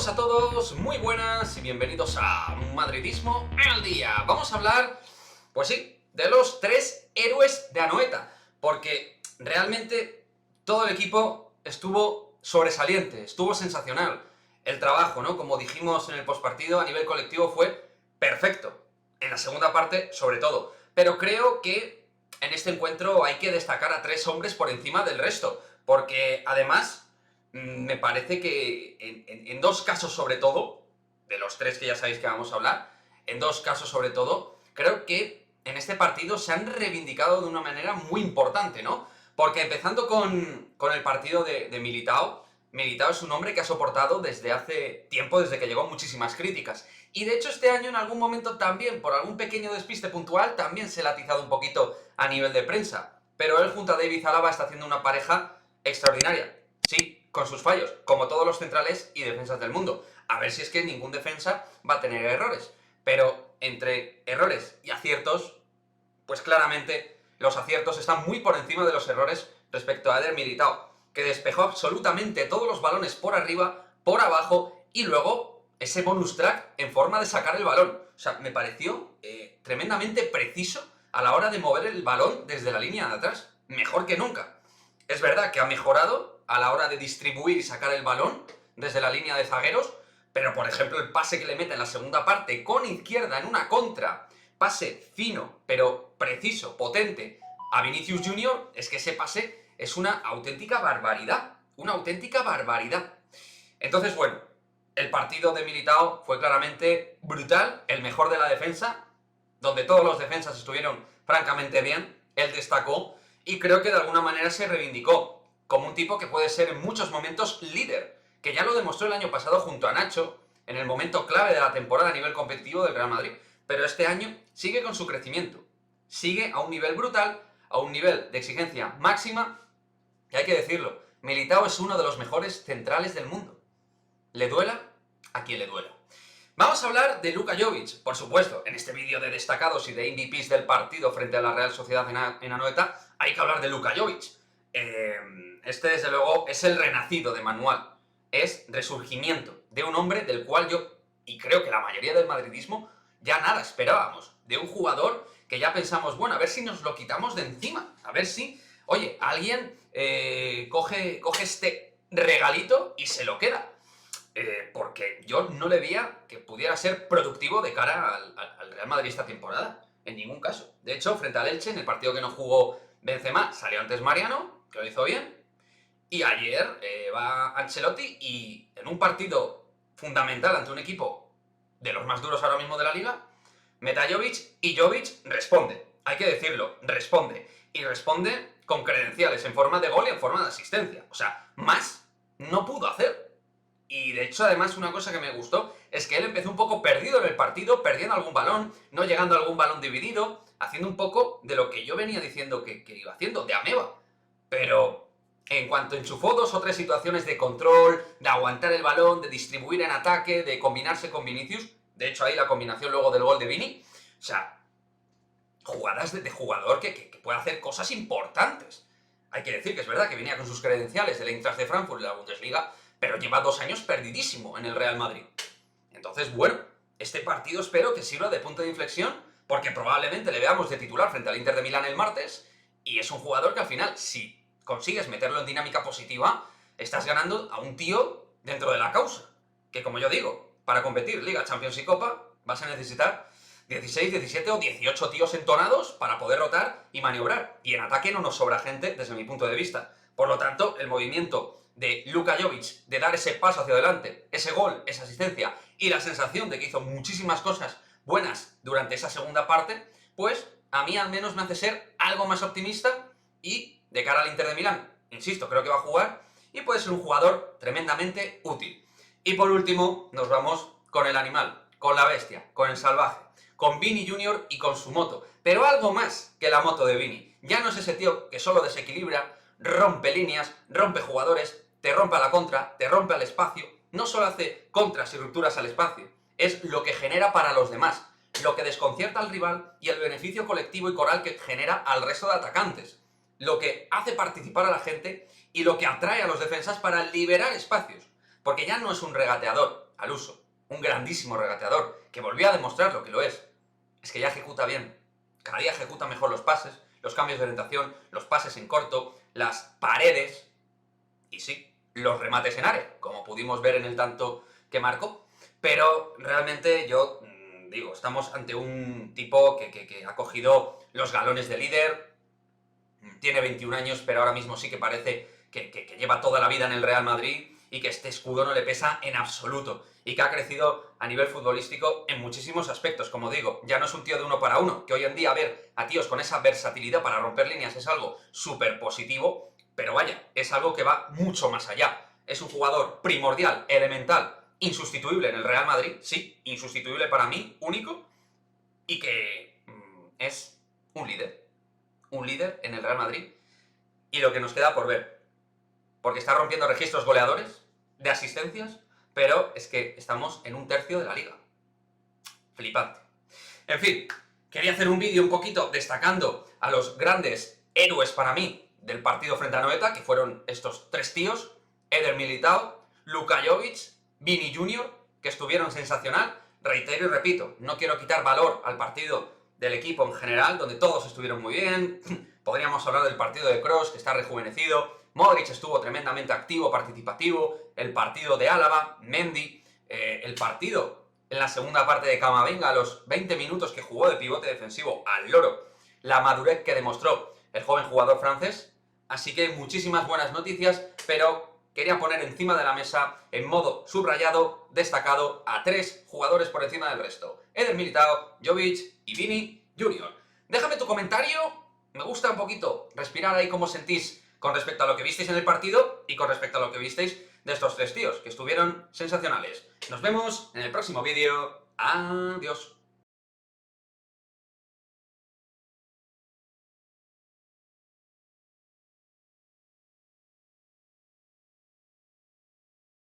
a todos, muy buenas y bienvenidos a Madridismo al Día. Vamos a hablar, pues sí, de los tres héroes de Anoeta, porque realmente todo el equipo estuvo sobresaliente, estuvo sensacional. El trabajo, ¿no? Como dijimos en el postpartido, a nivel colectivo fue perfecto. En la segunda parte, sobre todo. Pero creo que en este encuentro hay que destacar a tres hombres por encima del resto, porque además me parece que en dos casos sobre todo, de los tres que ya sabéis que vamos a hablar, en dos casos sobre todo, creo que en este partido se han reivindicado de una manera muy importante, ¿no? Porque empezando con el partido de Militao, Militao es un hombre que ha soportado desde hace tiempo, desde que llegó, muchísimas críticas. Y de hecho este año en algún momento también, por algún pequeño despiste puntual, también se le ha atizado un poquito a nivel de prensa. Pero él junto a David Alaba está haciendo una pareja extraordinaria. Sí, con sus fallos, como todos los centrales y defensas del mundo. A ver si es que ningún defensa va a tener errores. Pero entre errores y aciertos, pues claramente los aciertos están muy por encima de los errores respecto a Eder Militao, que despejó absolutamente todos los balones por arriba, por abajo, y luego ese bonus track en forma de sacar el balón. O sea, me pareció tremendamente preciso a la hora de mover el balón desde la línea de atrás. Mejor que nunca. Es verdad que ha mejorado a la hora de distribuir y sacar el balón desde la línea de zagueros, pero por ejemplo el pase que le mete en la segunda parte con izquierda en una contra, pase fino, pero preciso, potente, a Vinicius Junior, es que ese pase es una auténtica barbaridad. Una auténtica barbaridad. Entonces, bueno, el partido de Militao fue claramente brutal, el mejor de la defensa, donde todos los defensas estuvieron francamente bien, él destacó, y creo que de alguna manera se reivindicó como un tipo que puede ser en muchos momentos líder, que ya lo demostró el año pasado junto a Nacho, en el momento clave de la temporada a nivel competitivo del Real Madrid. Pero este año sigue con su crecimiento, sigue a un nivel brutal, a un nivel de exigencia máxima, y hay que decirlo, Militao es uno de los mejores centrales del mundo. Le duela a quien le duela. Vamos a hablar de Luka Jovic, por supuesto, en este vídeo de destacados y de MVPs del partido frente a la Real Sociedad en Anoeta, hay que hablar de Luka Jovic. Este, desde luego, es el renacido de Manual, es resurgimiento de un hombre del cual yo, y creo que la mayoría del madridismo, ya nada esperábamos, de un jugador que ya pensamos, bueno, a ver si nos lo quitamos de encima, a ver si, oye, alguien coge este regalito y se lo queda. Porque yo no le veía que pudiera ser productivo de cara al Real Madrid esta temporada, en ningún caso. De hecho, frente al Elche, en el partido que no jugó Benzema, salió antes Mariano, que lo hizo bien, y ayer va Ancelotti y en un partido fundamental ante un equipo de los más duros ahora mismo de la liga, mete a Jovic y Jovic responde, hay que decirlo, responde, y responde con credenciales en forma de gol y en forma de asistencia. O sea, más no pudo hacer. Y de hecho, además, una cosa que me gustó es que él empezó un poco perdido en el partido, perdiendo algún balón, no llegando a algún balón dividido, haciendo un poco de lo que yo venía diciendo que iba haciendo, de ameba. Pero en cuanto enchufó dos o tres situaciones de control, de aguantar el balón, de distribuir en ataque, de combinarse con Vinicius, de hecho ahí la combinación luego del gol de Vini, o sea, jugadas de jugador que puede hacer cosas importantes. Hay que decir que es verdad que venía con sus credenciales del Eintracht de Frankfurt y la Bundesliga, pero lleva 2 años perdidísimo en el Real Madrid. Entonces, bueno, este partido espero que sirva de punto de inflexión, porque probablemente le veamos de titular frente al Inter de Milán el martes, y es un jugador que al final, si consigues meterlo en dinámica positiva, estás ganando a un tío dentro de la causa. Que como yo digo, para competir Liga, Champions y Copa, vas a necesitar 16, 17 o 18 tíos entonados para poder rotar y maniobrar. Y en ataque no nos sobra gente desde mi punto de vista. Por lo tanto, el movimiento de Luka Jovic, de dar ese paso hacia adelante, ese gol, esa asistencia, y la sensación de que hizo muchísimas cosas buenas durante esa segunda parte, pues a mí al menos me hace ser algo más optimista y de cara al Inter de Milán, insisto, creo que va a jugar y puede ser un jugador tremendamente útil. Y por último, nos vamos con el animal, con la bestia, con el salvaje, con Vini Junior y con su moto, pero algo más que la moto de Vini. Ya no es ese tío que solo desequilibra, rompe líneas, rompe jugadores, te rompe a la contra, te rompe al espacio, no solo hace contras y rupturas al espacio, es lo que genera para los demás, lo que desconcierta al rival y el beneficio colectivo y coral que genera al resto de atacantes, lo que hace participar a la gente y lo que atrae a los defensas para liberar espacios, porque ya no es un regateador, al uso, un grandísimo regateador, que volvió a demostrar lo que lo es que ya ejecuta bien. Cada día ejecuta mejor los pases, los cambios de orientación, los pases en corto, las paredes y sí, los remates en área, como pudimos ver en el tanto que marcó. Pero realmente yo digo, estamos ante un tipo que ha cogido los galones de líder, tiene 21 años, pero ahora mismo sí que parece que lleva toda la vida en el Real Madrid y que este escudo no le pesa en absoluto y que ha crecido a nivel futbolístico en muchísimos aspectos. Como digo, ya no es un tío de uno para uno, que hoy en día ver a tíos con esa versatilidad para romper líneas es algo súper positivo, pero vaya, es algo que va mucho más allá. Es un jugador primordial, elemental, insustituible en el Real Madrid, sí, insustituible para mí, único, y que es un líder en el Real Madrid, y lo que nos queda por ver, porque está rompiendo registros goleadores, de asistencias, pero es que estamos en un tercio de la liga. Flipante. En fin, quería hacer un vídeo un poquito destacando a los grandes héroes para mí del partido frente a Anoeta, que fueron estos tres tíos, Eder Militao, Luka Jovic, Vini Junior, que estuvieron sensacional. Reitero y repito, no quiero quitar valor al partido del equipo en general, donde todos estuvieron muy bien. Podríamos hablar del partido de Kroos, que está rejuvenecido. Modric estuvo tremendamente activo, participativo. El partido de Álava, Mendy. El partido en la segunda parte de Camavinga, a los 20 minutos que jugó de pivote defensivo al loro. La madurez que demostró el joven jugador francés. Así que muchísimas buenas noticias, pero quería poner encima de la mesa, en modo subrayado, destacado, a tres jugadores por encima del resto. Eder Militao, Jovic y Vini Junior. Déjame tu comentario, me gusta un poquito respirar ahí cómo sentís con respecto a lo que visteis en el partido y con respecto a lo que visteis de estos tres tíos, que estuvieron sensacionales. Nos vemos en el próximo vídeo. Adiós.